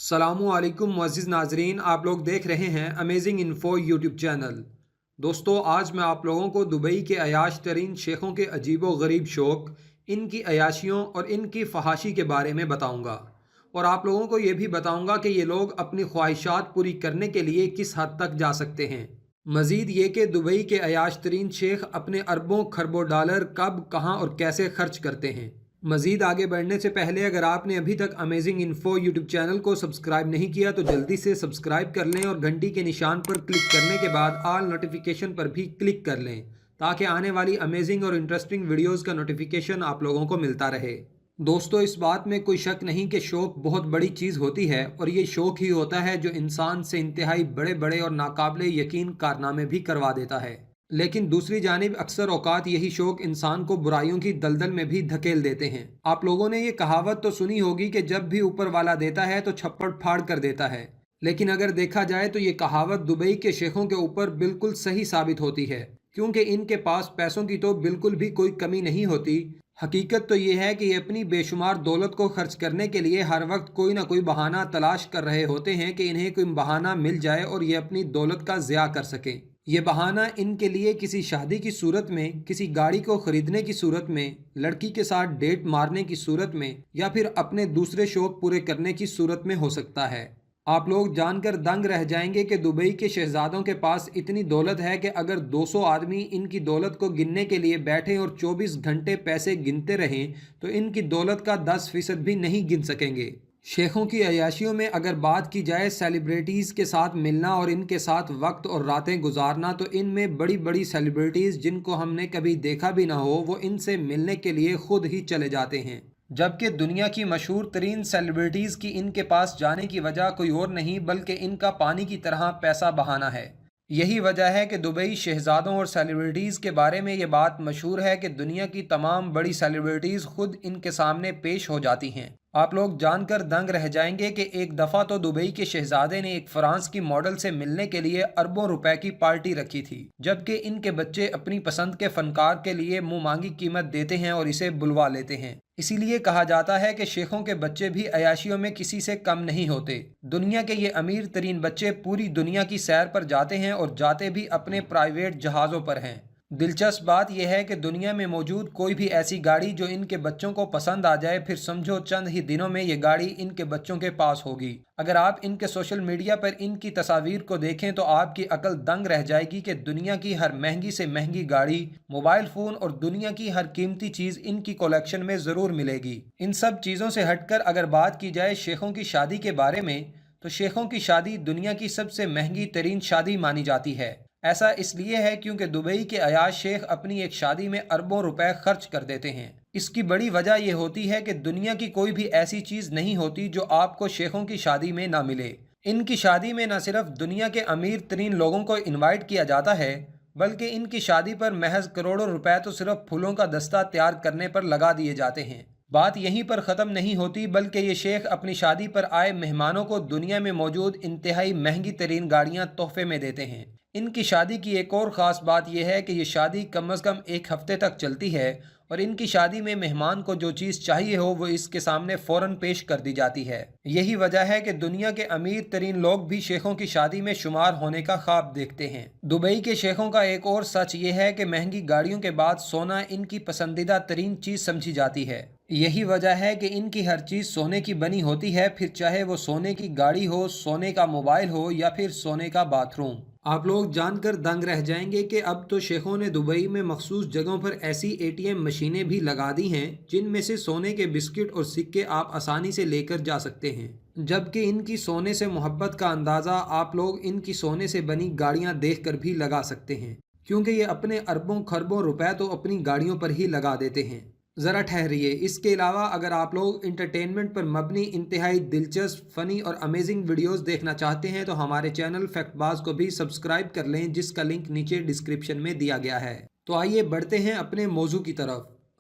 السلام علیکم معزز ناظرین، آپ لوگ دیکھ رہے ہیں امیزنگ انفو یوٹیوب چینل۔ دوستو، آج میں آپ لوگوں کو دبئی کے عیاش ترین شیخوں کے عجیب و غریب شوق، ان کی عیاشیوں اور ان کی فحاشی کے بارے میں بتاؤں گا، اور آپ لوگوں کو یہ بھی بتاؤں گا کہ یہ لوگ اپنی خواہشات پوری کرنے کے لیے کس حد تک جا سکتے ہیں۔ مزید یہ کہ دبئی کے عیاش ترین شیخ اپنے اربوں خربوں ڈالر کب، کہاں اور کیسے خرچ کرتے ہیں۔ مزید آگے بڑھنے سے پہلے اگر آپ نے ابھی تک امیزنگ انفو یوٹیوب چینل کو سبسکرائب نہیں کیا تو جلدی سے سبسکرائب کر لیں اور گھنٹی کے نشان پر کلک کرنے کے بعد آل نوٹیفیکیشن پر بھی کلک کر لیں تاکہ آنے والی امیزنگ اور انٹرسٹنگ ویڈیوز کا نوٹیفیکیشن آپ لوگوں کو ملتا رہے۔ دوستو، اس بات میں کوئی شک نہیں کہ شوق بہت بڑی چیز ہوتی ہے، اور یہ شوق ہی ہوتا ہے جو انسان سے انتہائی بڑے بڑے اور ناقابل یقین کارنامے بھی کروا دیتا ہے۔ لیکن دوسری جانب اکثر اوقات یہی شوق انسان کو برائیوں کی دلدل میں بھی دھکیل دیتے ہیں۔ آپ لوگوں نے یہ کہاوت تو سنی ہوگی کہ جب بھی اوپر والا دیتا ہے تو چھپڑ پھاڑ کر دیتا ہے، لیکن اگر دیکھا جائے تو یہ کہاوت دبئی کے شیخوں کے اوپر بالکل صحیح ثابت ہوتی ہے، کیونکہ ان کے پاس پیسوں کی تو بالکل بھی کوئی کمی نہیں ہوتی۔ حقیقت تو یہ ہے کہ یہ اپنی بے شمار دولت کو خرچ کرنے کے لیے ہر وقت کوئی نہ کوئی بہانہ تلاش کر رہے ہوتے ہیں کہ انہیں کوئی بہانہ مل جائے اور یہ اپنی دولت کا ضیاع کر سکیں۔ یہ بہانہ ان کے لیے کسی شادی کی صورت میں، کسی گاڑی کو خریدنے کی صورت میں، لڑکی کے ساتھ ڈیٹ مارنے کی صورت میں، یا پھر اپنے دوسرے شوق پورے کرنے کی صورت میں ہو سکتا ہے۔ آپ لوگ جان کر دنگ رہ جائیں گے کہ دبئی کے شہزادوں کے پاس اتنی دولت ہے کہ اگر 200 آدمی ان کی دولت کو گننے کے لیے بیٹھیں اور 24 گھنٹے پیسے گنتے رہیں تو ان کی دولت کا 10% بھی نہیں گن سکیں گے۔ شیخوں کی عیاشیوں میں اگر بات کی جائے سیلیبریٹیز کے ساتھ ملنا اور ان کے ساتھ وقت اور راتیں گزارنا، تو ان میں بڑی بڑی سیلیبریٹیز جن کو ہم نے کبھی دیکھا بھی نہ ہو وہ ان سے ملنے کے لیے خود ہی چلے جاتے ہیں، جبکہ دنیا کی مشہور ترین سیلیبریٹیز کی ان کے پاس جانے کی وجہ کوئی اور نہیں بلکہ ان کا پانی کی طرح پیسہ بہانا ہے۔ یہی وجہ ہے کہ دبئی شہزادوں اور سیلیبریٹیز کے بارے میں یہ بات مشہور ہے کہ دنیا کی تمام بڑی سیلیبریٹیز خود ان کے سامنے پیش ہو جاتی ہیں۔ آپ لوگ جان کر دنگ رہ جائیں گے کہ ایک دفعہ تو دبئی کے شہزادے نے ایک فرانس کی ماڈل سے ملنے کے لیے اربوں روپے کی پارٹی رکھی تھی، جبکہ ان کے بچے اپنی پسند کے فنکار کے لیے منہ مانگی قیمت دیتے ہیں اور اسے بلوا لیتے ہیں۔ اسی لیے کہا جاتا ہے کہ شیخوں کے بچے بھی عیاشیوں میں کسی سے کم نہیں ہوتے۔ دنیا کے یہ امیر ترین بچے پوری دنیا کی سیر پر جاتے ہیں اور جاتے بھی اپنے پرائیویٹ جہازوں پر ہیں۔ دلچسپ بات یہ ہے کہ دنیا میں موجود کوئی بھی ایسی گاڑی جو ان کے بچوں کو پسند آ جائے، پھر سمجھو چند ہی دنوں میں یہ گاڑی ان کے بچوں کے پاس ہوگی۔ اگر آپ ان کے سوشل میڈیا پر ان کی تصاویر کو دیکھیں تو آپ کی عقل دنگ رہ جائے گی کہ دنیا کی ہر مہنگی سے مہنگی گاڑی، موبائل فون اور دنیا کی ہر قیمتی چیز ان کی کلیکشن میں ضرور ملے گی۔ ان سب چیزوں سے ہٹ کر اگر بات کی جائے شیخوں کی شادی کے بارے میں، تو شیخوں کی شادی دنیا کی سب سے مہنگی ترین شادی مانی جاتی ہے۔ ایسا اس لیے ہے کیونکہ دبئی کے عیاش شیخ اپنی ایک شادی میں اربوں روپے خرچ کر دیتے ہیں۔ اس کی بڑی وجہ یہ ہوتی ہے کہ دنیا کی کوئی بھی ایسی چیز نہیں ہوتی جو آپ کو شیخوں کی شادی میں نہ ملے۔ ان کی شادی میں نہ صرف دنیا کے امیر ترین لوگوں کو انوائٹ کیا جاتا ہے، بلکہ ان کی شادی پر محض کروڑوں روپے تو صرف پھولوں کا دستہ تیار کرنے پر لگا دیے جاتے ہیں۔ بات یہیں پر ختم نہیں ہوتی بلکہ یہ شیخ اپنی شادی پر آئے مہمانوں کو دنیا میں موجود انتہائی مہنگی ترین گاڑیاں تحفے میں دیتے ہیں۔ ان کی شادی کی ایک اور خاص بات یہ ہے کہ یہ شادی کم از کم 1 ہفتے تک چلتی ہے، اور ان کی شادی میں مہمان کو جو چیز چاہیے ہو وہ اس کے سامنے فوراً پیش کر دی جاتی ہے۔ یہی وجہ ہے کہ دنیا کے امیر ترین لوگ بھی شیخوں کی شادی میں شمار ہونے کا خواب دیکھتے ہیں۔ دبئی کے شیخوں کا ایک اور سچ یہ ہے کہ مہنگی گاڑیوں کے بعد سونا ان کی پسندیدہ ترین چیز سمجھی جاتی ہے۔ یہی وجہ ہے کہ ان کی ہر چیز سونے کی بنی ہوتی ہے، پھر چاہے وہ سونے کی گاڑی ہو، سونے کا موبائل ہو یا پھر سونے کا باتھ روم۔ آپ لوگ جان کر دنگ رہ جائیں گے کہ اب تو شیخوں نے دبئی میں مخصوص جگہوں پر ایسی ATM مشینیں بھی لگا دی ہیں جن میں سے سونے کے بسکٹ اور سکے آپ آسانی سے لے کر جا سکتے ہیں، جبکہ ان کی سونے سے محبت کا اندازہ آپ لوگ ان کی سونے سے بنی گاڑیاں دیکھ کر بھی لگا سکتے ہیں، کیونکہ یہ اپنے اربوں خربوں روپے تو اپنی گاڑیوں پر ہی لگا دیتے ہیں۔ ذرا ٹھہریے، اس کے علاوہ اگر آپ لوگ انٹرٹینمنٹ پر مبنی انتہائی دلچسپ، فنی اور امیزنگ ویڈیوز دیکھنا چاہتے ہیں تو ہمارے چینل فیکٹ باز کو بھی سبسکرائب کر لیں، جس کا لنک نیچے ڈسکرپشن میں دیا گیا ہے۔ تو آئیے بڑھتے ہیں اپنے موضوع کی طرف۔